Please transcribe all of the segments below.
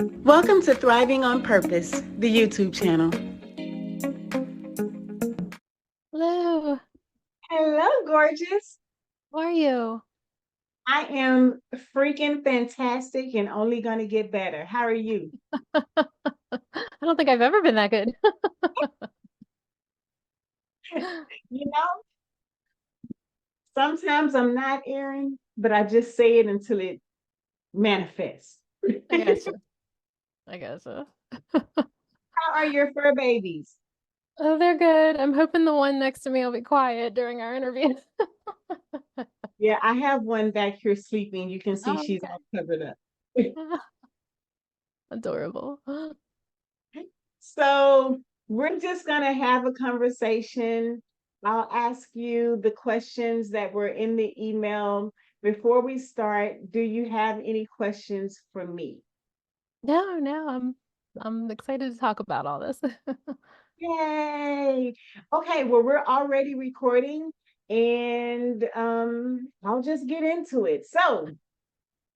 Welcome to Thriving on Purpose, the YouTube channel. Hello, Hello, gorgeous. how are you? I am freaking fantastic and only going to get better. How are you? I don't think I've ever been that good. You know, sometimes I'm not Erin, but I just say it until it manifests. I gotcha. I gotcha. How are your fur babies? Oh, they're good. I'm hoping the one next to me will be quiet during our interview. Yeah, I have one back here sleeping. You can see Oh, she's okay. all covered up. Adorable. So we're just going to have a conversation. I'll ask you the questions that were in the email. Before we start, do you have any questions for me? No, I'm excited to talk about all this. Yay. Okay, well, we're already recording and I'll just get into it. So,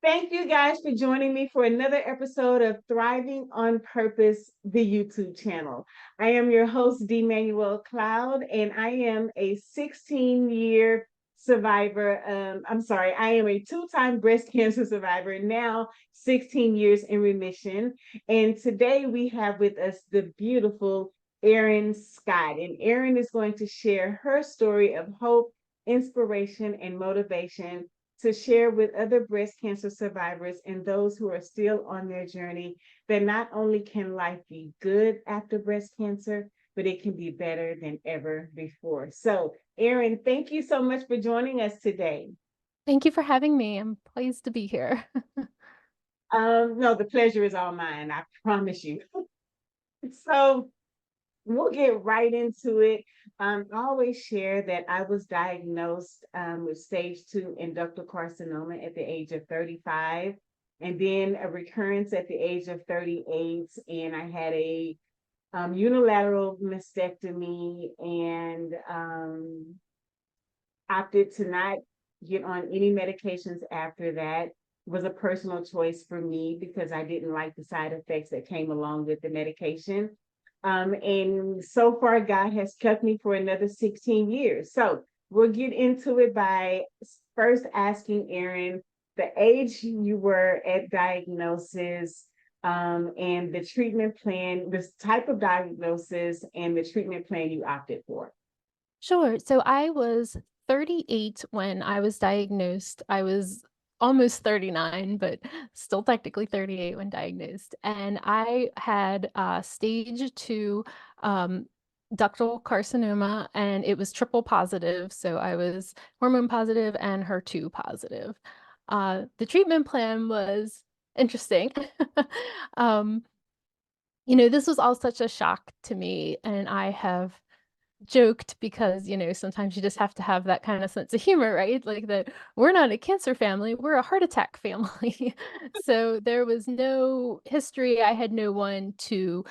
thank you guys for joining me for another episode of Thriving on Purpose, the YouTube channel. I am your host, Dee Manuel Cloud, and I am a 16-year survivor. I am a two-time breast cancer survivor, now 16 years in remission. And today we have with us the beautiful Erin Scott. And Erin is going to share her story of hope, inspiration, and motivation to share with other breast cancer survivors and those who are still on their journey that not only can life be good after breast cancer, but it can be better than ever before. So, Erin, thank you so much for joining us today. Thank you for having me. I'm pleased to be here. No, the pleasure is all mine, I promise you. So, we'll get right into it. I always share that I was diagnosed with stage 2 inductal carcinoma at the age of 35, and then a recurrence at the age of 38. And I had a unilateral mastectomy and opted to not get on any medications after that. It was a personal choice for me because I didn't like the side effects that came along with the medication. And so far, God has kept me for another 16 years. So we'll get into it by first asking Erin the age you were at diagnosis, and the treatment plan, this type of diagnosis, and the treatment plan you opted for. Sure. So I was 38 when I was diagnosed. I was almost 39, but still technically 38 when diagnosed. And I had stage 2 um, ductal carcinoma, and it was triple positive. So I was hormone positive and HER2 positive. The treatment plan was interesting. um, this was all such a shock to me, and I have joked because, sometimes you just have to have that kind of sense of humor, right? Like that we're not a cancer family, we're a heart attack family. So there was no history. I had no one to,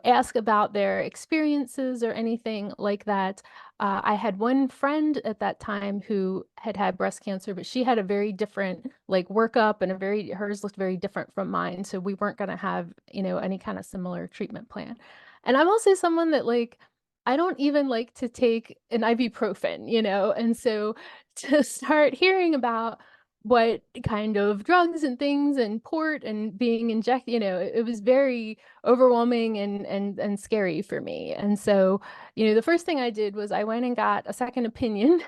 ask about their experiences or anything like that. I had one friend at that time who had had breast cancer, but she had a very different like workup and hers looked very different from mine. So we weren't going to have, any kind of similar treatment plan. And I'm also someone that like, I don't even like to take an ibuprofen, and so to start hearing about what kind of drugs and things and port and being injected, it was very overwhelming and scary for me. And so, the first thing I did was I went and got a second opinion.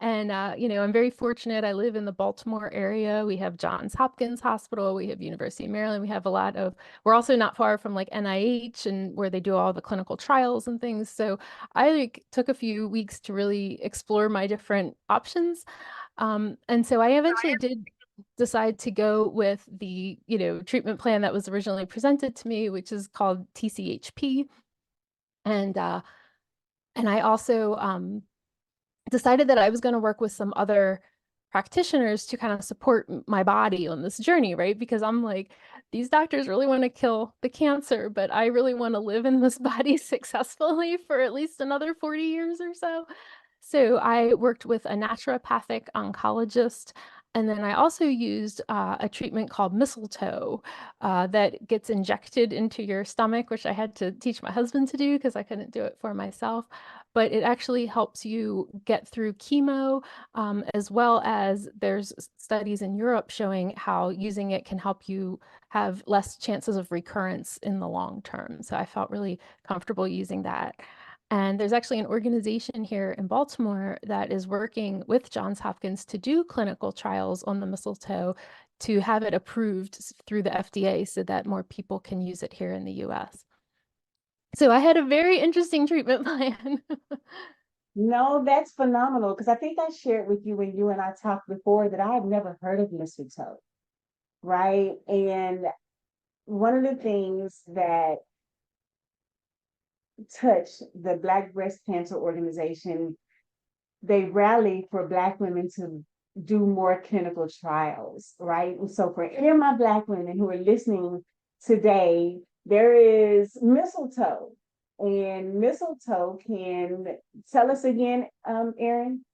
And I'm very fortunate. I live in the Baltimore area. We have Johns Hopkins Hospital, we have University of Maryland, we have a lot of we're also not far from like NIH and where they do all the clinical trials and things. So I like took a few weeks to really explore my different options. And so I eventually did decide to go with the, treatment plan that was originally presented to me, which is called TCHP. And and I also decided that I was going to work with some other practitioners to kind of support my body on this journey, right? Because I'm like, these doctors really want to kill the cancer, but I really want to live in this body successfully for at least another 40 years or so. So I worked with a naturopathic oncologist, And then I also used a treatment called mistletoe that gets injected into your stomach, which I had to teach my husband to do because I couldn't do it for myself. But it actually helps you get through chemo, as well as there's studies in Europe showing how using it can help you have less chances of recurrence in the long term. So I felt really comfortable using that. And there's actually an organization here in Baltimore that is working with Johns Hopkins to do clinical trials on the mistletoe to have it approved through the FDA so that more people can use it here in the US. So I had a very interesting treatment plan. No, that's phenomenal because I think I shared with you when you and I talked before that I had never heard of mistletoe, right? And one of the things that touched the Black Breast Cancer Organization, they rally for Black women to do more clinical trials, right? And so for any of my Black women who are listening today, there is mistletoe. And mistletoe can tell us again, Erin.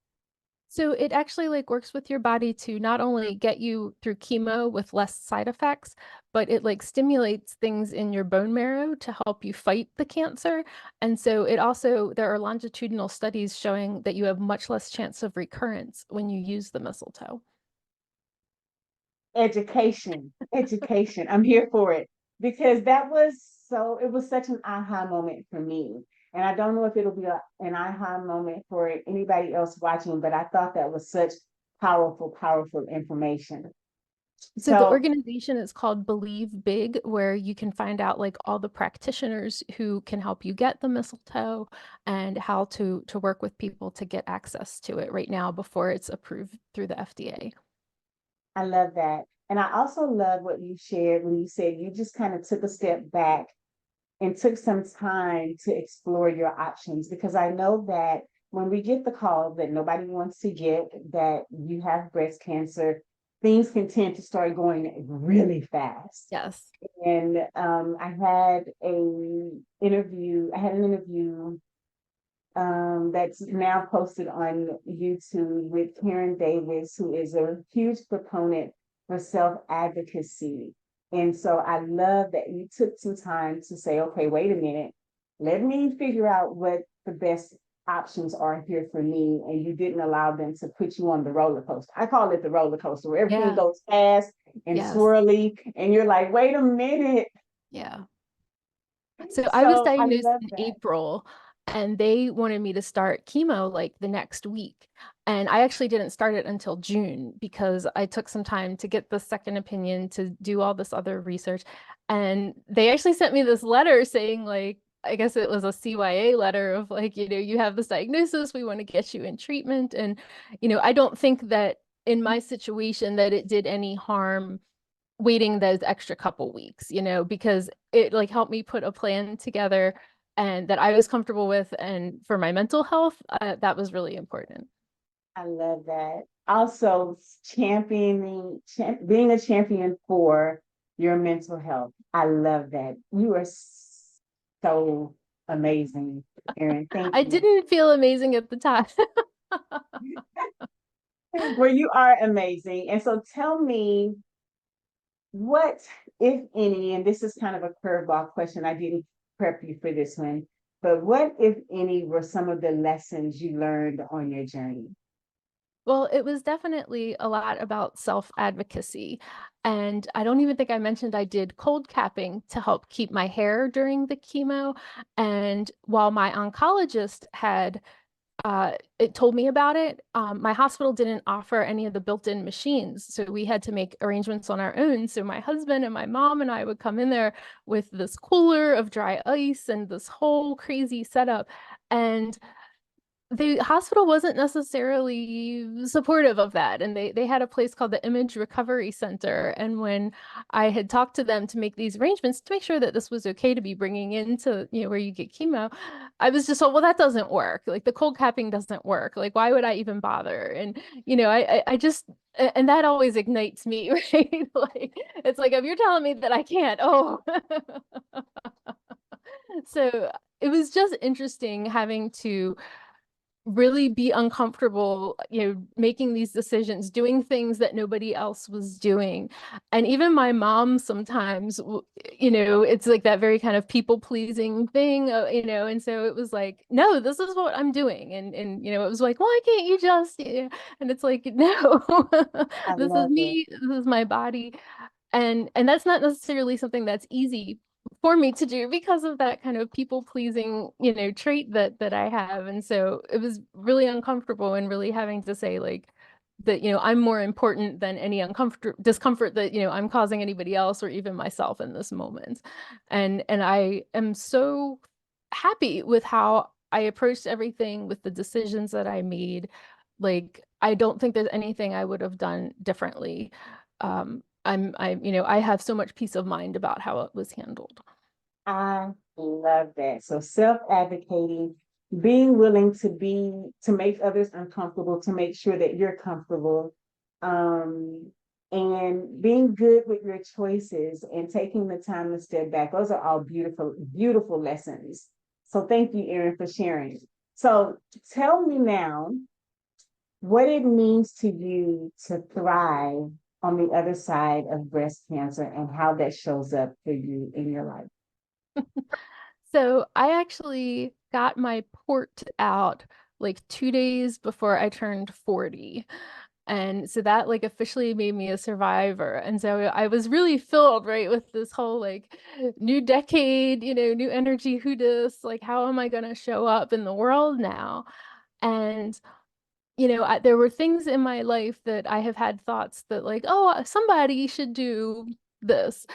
So it actually like works with your body to not only get you through chemo with less side effects, but it like stimulates things in your bone marrow to help you fight the cancer. And so it also, there are longitudinal studies showing that you have much less chance of recurrence when you use the mistletoe. Education, education. I'm here for it because that was so, it was such an aha moment for me. And I don't know if it'll be an aha moment for anybody else watching, but I thought that was such powerful, powerful information. So the So organization is called Believe Big, where you can find out like all the practitioners who can help you get the mistletoe and how to work with people to get access to it right now before it's approved through the FDA. I love that. And I also love what you shared when you said you just kind of took a step back and took some time to explore your options because I know that when we get the call that nobody wants to get that you have breast cancer, things can tend to start going really fast. Yes. And I had an interview that's now posted on YouTube with Karen Davis, who is a huge proponent for self advocacy. And so I love that you took some time to say, okay, wait a minute, let me figure out what the best options are here for me. And you didn't allow them to put you on the roller coaster. I call it the roller coaster where everything Yeah. goes fast and Yes. swirly. And you're like, wait a minute. Yeah. So I was So I diagnosed love in that. April and they wanted me to start chemo like the next week. And I actually didn't start it until June because I took some time to get the second opinion to do all this other research. And they actually sent me this letter saying like, I guess it was a CYA letter of like, you have this diagnosis, we want to get you in treatment. And, I don't think that in my situation that it did any harm waiting those extra couple weeks, because it like helped me put a plan together and that I was comfortable with. And for my mental health, that was really important. I love that. Also, being a champion for your mental health. I love that. You are so amazing, Erin. Thank I you. didn't feel amazing at the time. Well, you are amazing. And so tell me what, if any, and this is kind of a curveball question. I didn't prep you for this one, but what, if any, were some of the lessons you learned on your journey? Well, it was definitely a lot about self-advocacy. And I don't even think I mentioned I did cold capping to help keep my hair during the chemo. And while my oncologist had it told me about it. My hospital didn't offer any of the built-in machines, so we had to make arrangements on our own. So my husband and my mom and I would come in there with this cooler of dry ice and this whole crazy setup. And the hospital wasn't necessarily supportive of that, and they had a place called the Image Recovery Center. And when I had talked to them to make these arrangements to make sure that this was okay to be bringing into where you get chemo, I was just told, well, that doesn't work, like the cold capping doesn't work, like why would I even bother? And I just and that always ignites me, right? Like it's like if you're telling me that I can't, oh. So it was just interesting having to really be uncomfortable, making these decisions, doing things that nobody else was doing. And even my mom sometimes, it's like that very kind of people pleasing thing, and so it was like, no, this is what I'm doing. And it was like, why can't you just, and it's like, no, I this is love it. me, this is my body. And that's not necessarily something that's easy for me to do because of that kind of people pleasing, trait that I have. And so it was really uncomfortable and really having to say like that, I'm more important than any uncomfort discomfort that, I'm causing anybody else or even myself in this moment. And I am so happy with how I approached everything, with the decisions that I made. Like, I don't think there's anything I would have done differently. I have so much peace of mind about how it was handled. I love that. So self-advocating, being willing to make others uncomfortable, to make sure that you're comfortable, um, and being good with your choices and taking the time to step back. Those are all beautiful, beautiful lessons. So thank you, Erin, for sharing. So tell me now what it means to you to thrive on the other side of breast cancer and how that shows up for you in your life. So I actually got my port out like 2 days before I turned 40. And so that like officially made me a survivor. And so I was really filled, right, with this whole like new decade, new energy, who dis, like how am I going to show up in the world now? And there were things in my life that I have had thoughts that like, oh, somebody should do this.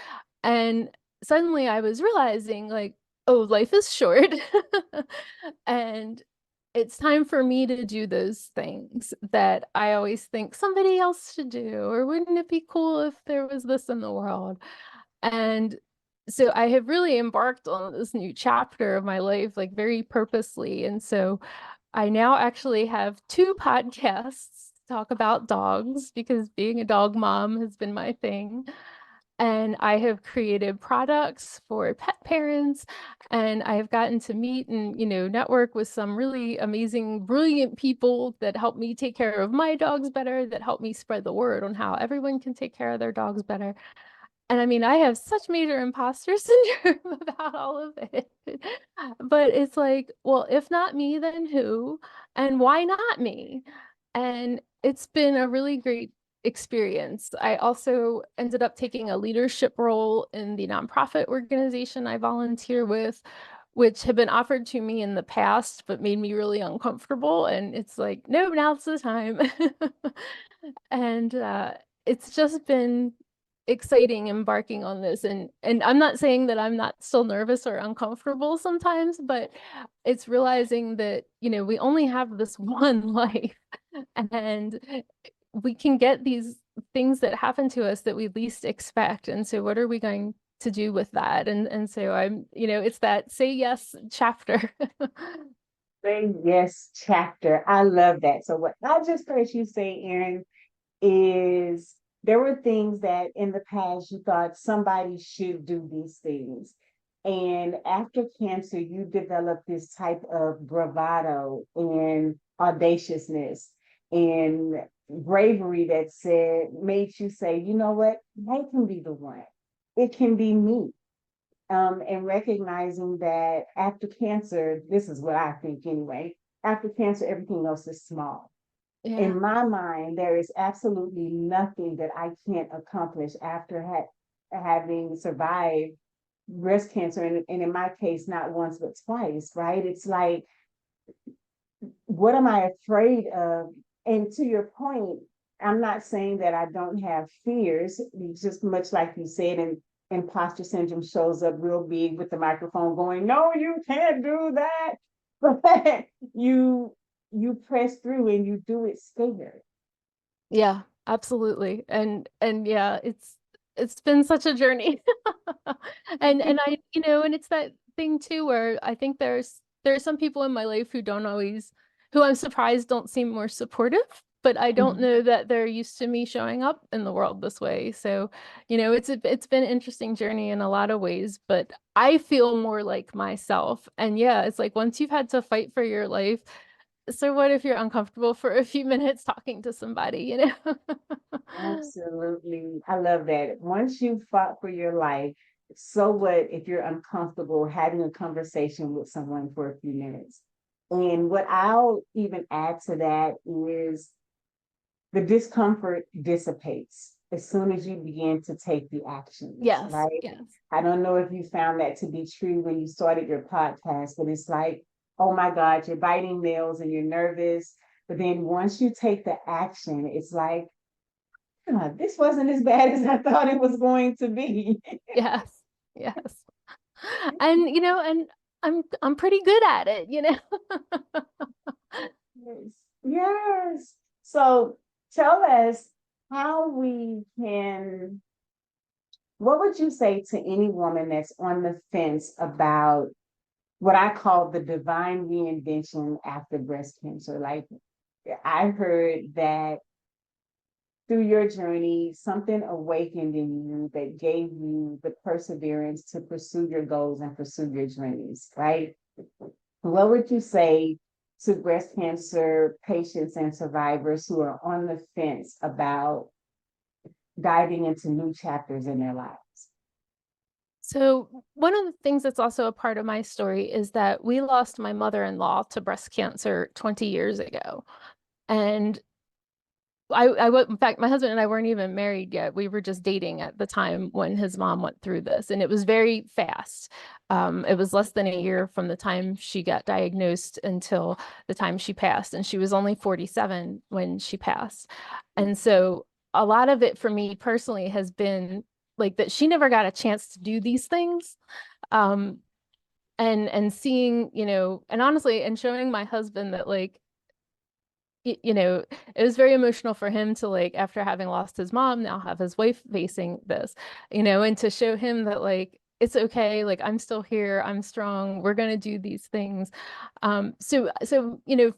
And suddenly I was realizing like, oh, life is short. And it's time for me to do those things that I always think somebody else should do, or wouldn't it be cool if there was this in the world? And so I have really embarked on this new chapter of my life, like very purposely. And so I now actually have two podcasts to talk about dogs because being a dog mom has been my thing. And I have created products for pet parents, and I have gotten to meet and, network with some really amazing, brilliant people that help me take care of my dogs better, that help me spread the word on how everyone can take care of their dogs better. And I mean, I have such major imposter syndrome about all of it. But it's like, well, if not me, then who? And why not me? And it's been a really great experience. I also ended up taking a leadership role in the nonprofit organization I volunteer with, which had been offered to me in the past, but made me really uncomfortable. And it's like, no, now's the time. And it's just been exciting embarking on this. And I'm not saying that I'm not still nervous or uncomfortable sometimes, but it's realizing that, we only have this one life, and we can get these things that happen to us that we least expect. And so what are we going to do with that? And so I'm, it's that say yes chapter. Say yes chapter. I love that. So what I just heard you say, Erin, is there were things that in the past you thought somebody should do these things. And after cancer, you developed this type of bravado and audaciousness and bravery that made you say, you know what, I can be the one. It can be me. And recognizing that after cancer, this is what I think anyway, after cancer, everything else is small. Yeah. In my mind, there is absolutely nothing that I can't accomplish after having survived breast cancer. And in my case, not once, but twice, right? It's like, what am I afraid of? And to your point, I'm not saying that I don't have fears, just much like you said, and imposter syndrome shows up real big with the microphone going, no, you can't do that. But you press through and you do it scared. Yeah, absolutely. And yeah, it's been such a journey. And I, and it's that thing too where I think there are some people in my life who don't always, who I'm surprised don't seem more supportive, but I don't Mhm. know that they're used to me showing up in the world this way. So, it's been an interesting journey in a lot of ways, but I feel more like myself. And yeah, it's like once you've had to fight for your life, so what if you're uncomfortable for a few minutes talking to somebody, you know? Absolutely. I love that. Once you fought for your life, so what if you're uncomfortable having a conversation with someone for a few minutes? And what I'll even add to that is the discomfort dissipates as soon as you begin to take the actions, Yes, right? yes. I don't know if you found that to be true when you started your podcast, but it's like, oh my God, you're biting nails and you're nervous. But then once you take the action, it's like, this wasn't as bad as I thought it was going to be. Yes. Yes. And, and I'm pretty good at it, you know? Yes. Yes. So tell us how we can, what would you say to any woman that's on the fence about what I call the divine reinvention after breast cancer? Like, I heard that through your journey, something awakened in you that gave you the perseverance to pursue your goals and pursue your dreams, right? What would you say to breast cancer patients and survivors who are on the fence about diving into new chapters in their lives? So, one of the things that's also a part of my story is that we lost my mother-in-law to breast cancer 20 years ago. And in fact, my husband and I weren't even married yet. We were just dating at the time when his mom went through this, and it was very fast. It was less than a year from the time she got diagnosed until the time she passed, and she was only 47 when she passed. And so, a lot of it for me personally has been like that she never got a chance to do these things. Um, and seeing, and honestly, and showing my husband that like it was very emotional for him to like after having lost his mom now have his wife facing this, and to show him that like it's okay, like I'm still here, I'm strong, we're going to do these things. So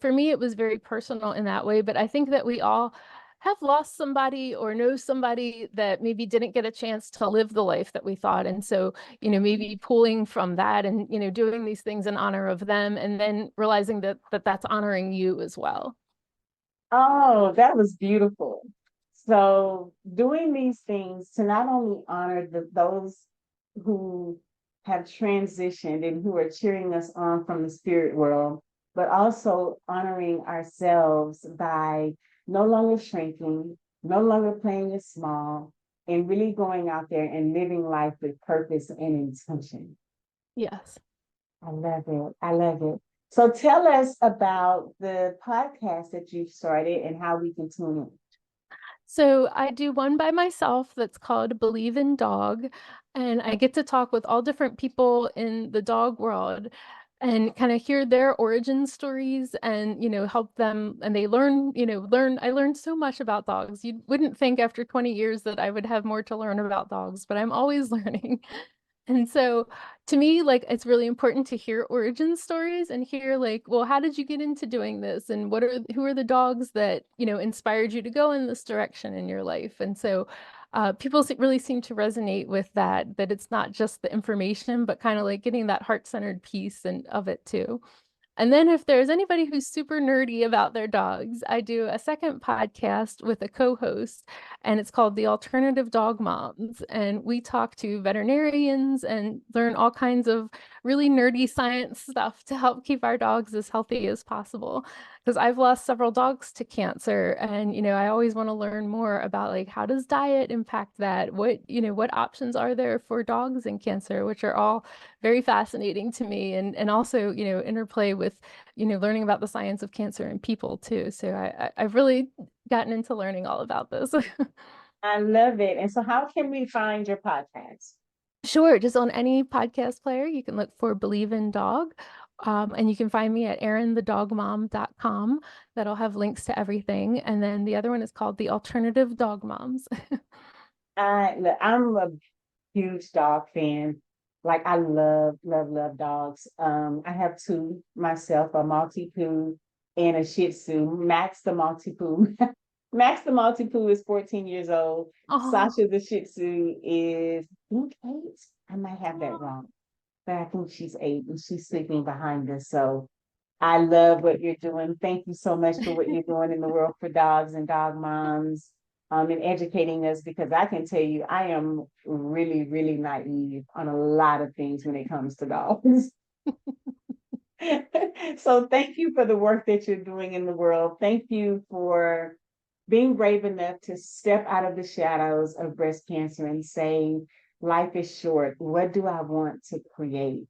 for me it was very personal in that way, but I think that we all have lost somebody or know somebody that maybe didn't get a chance to live the life that we thought. And so, maybe pulling from that and, doing these things in honor of them and then realizing that that's honoring you as well. Oh, that was beautiful. So, doing these things to not only honor those who have transitioned and who are cheering us on from the spirit world, but also honoring ourselves by no longer shrinking, no longer playing it small, and really going out there and living life with purpose and intention. Yes. I love it. I love it. So tell us about the podcast that you started and how we can tune in. So I do one by myself that's called Believe in Dog, and I get to talk with all different people in the dog world and kind of hear their origin stories and help them, and they learn I learned so much about dogs. You wouldn't think after 20 years that I would have more to learn about dogs, but I'm always learning. And so to me, like it's really important to hear origin stories and hear like, well, how did you get into doing this? And who are the dogs that, inspired you to go in this direction in your life? And so people really seem to resonate with that it's not just the information, but kind of like getting that heart-centered piece and of it too. And then if there's anybody who's super nerdy about their dogs, I do a second podcast with a co-host, and it's called The Alternative Dog Moms. And we talk to veterinarians and learn all kinds of really nerdy science stuff to help keep our dogs as healthy as possible. Because I've lost several dogs to cancer, and I always want to learn more about like how does diet impact that? What options are there for dogs and cancer, which are all very fascinating to me, and also interplay with learning about the science of cancer in people too. So I've really gotten into learning all about this. I love it. And so, how can we find your podcast? Sure, just on any podcast player you can look for Believe in Dog. And you can find me at erinthedogmom.com. That'll have links to everything. And then the other one is called The Alternative Dog Moms. Look, I'm a huge dog fan. Like I love, love, love dogs. I have two myself, a Maltipoo and a Shih Tzu. Max the Maltipoo. Max the Maltipoo is 14 years old. Oh, Sasha the Shih Tzu is, I think, 8. I might have that wrong, but I think she's 8 and she's sleeping behind us. So I love what you're doing. Thank you so much for what you're doing in the world for dogs and dog moms, and educating us, because I can tell you, I am really, really naive on a lot of things when it comes to dogs. So thank you for the work that you're doing in the world. Thank you for being brave enough to step out of the shadows of breast cancer and say, life is short. What do I want to create?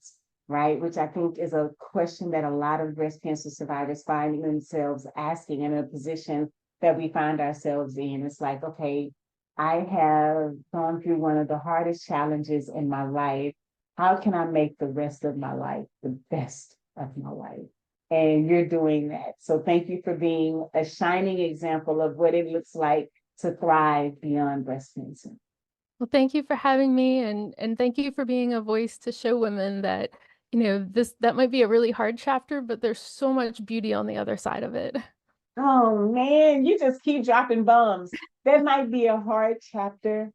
Right? Which I think is a question that a lot of breast cancer survivors find themselves asking in a position that we find ourselves in. It's like, okay, I have gone through one of the hardest challenges in my life. How can I make the rest of my life the best of my life? And you're doing that. So thank you for being a shining example of what it looks like to thrive beyond breast cancer. Well, thank you for having me, and thank you for being a voice to show women that, that might be a really hard chapter, but there's so much beauty on the other side of it. Oh man, you just keep dropping bombs. That might be a hard chapter,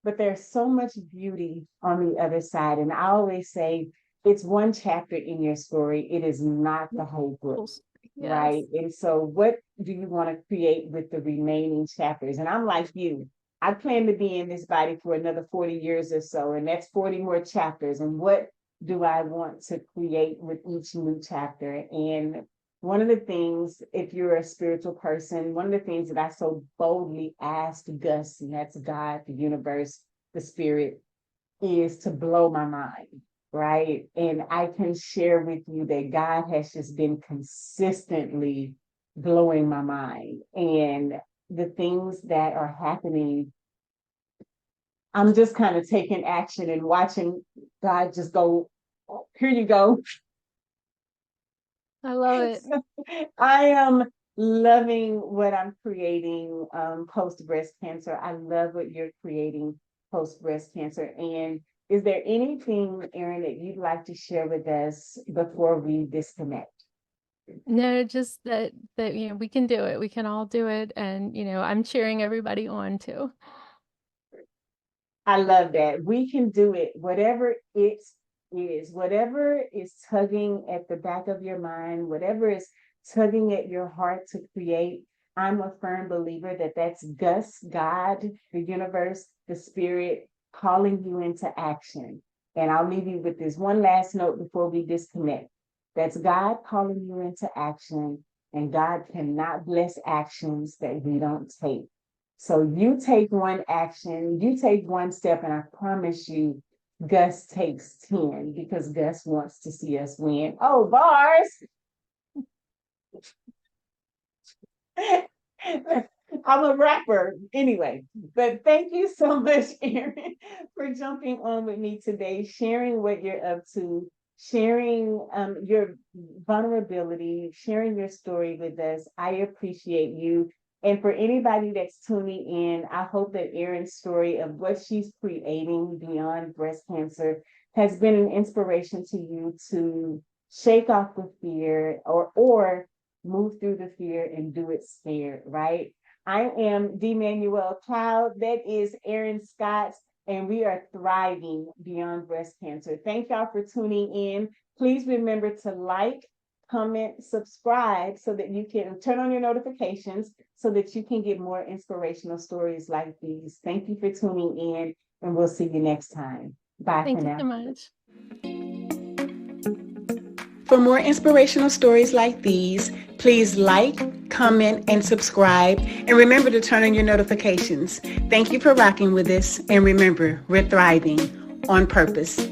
but there's so much beauty on the other side. And I always say it's one chapter in your story, it is not the whole book. Yes. Right. And so, what do you want to create with the remaining chapters? And I'm like you, I plan to be in this body for another 40 years or so, and that's 40 more chapters. And what do I want to create with each new chapter? And one of the things, if you're a spiritual person, one of the things that I so boldly asked Gus, and that's God, the universe, the spirit, is to blow my mind, right? And I can share with you that God has just been consistently blowing my mind. And the things that are happening, I'm just kind of taking action and watching God just go, "Oh, here you go." I love it. So I am loving what I'm creating post breast cancer. I love what you're creating post breast cancer. And is there anything, Erin, that you'd like to share with us before we disconnect? No, just that we can do it. We can all do it, and I'm cheering everybody on too. I love that. We can do it, whatever it is, whatever is tugging at the back of your mind, whatever is tugging at your heart to create. I'm a firm believer that that's Gus, God, the universe, the spirit calling you into action. And I'll leave you with this one last note before we disconnect. That's God calling you into action, and God cannot bless actions that we don't take. So you take one action, you take one step, and I promise you, Gus takes 10 because Gus wants to see us win. Oh, bars. I'm a rapper anyway, but thank you so much, Erin, for jumping on with me today, sharing what you're up to, sharing your vulnerability, sharing your story with us. I appreciate you. And for anybody that's tuning in, I hope that Erin's story of what she's creating beyond breast cancer has been an inspiration to you to shake off the fear, or move through the fear and do it scared, right? I am Dee Manuel Cloud. That is Erin Scott, and we are thriving beyond breast cancer. Thank y'all for tuning in. Please remember to like, comment, subscribe so that you can turn on your notifications so that you can get more inspirational stories like these. Thank you for tuning in, and we'll see you next time. Bye for Thank you now. so much. For more inspirational stories like these, please like, comment, and subscribe. And remember to turn on your notifications. Thank you for rocking with us. And remember, we're thriving on purpose.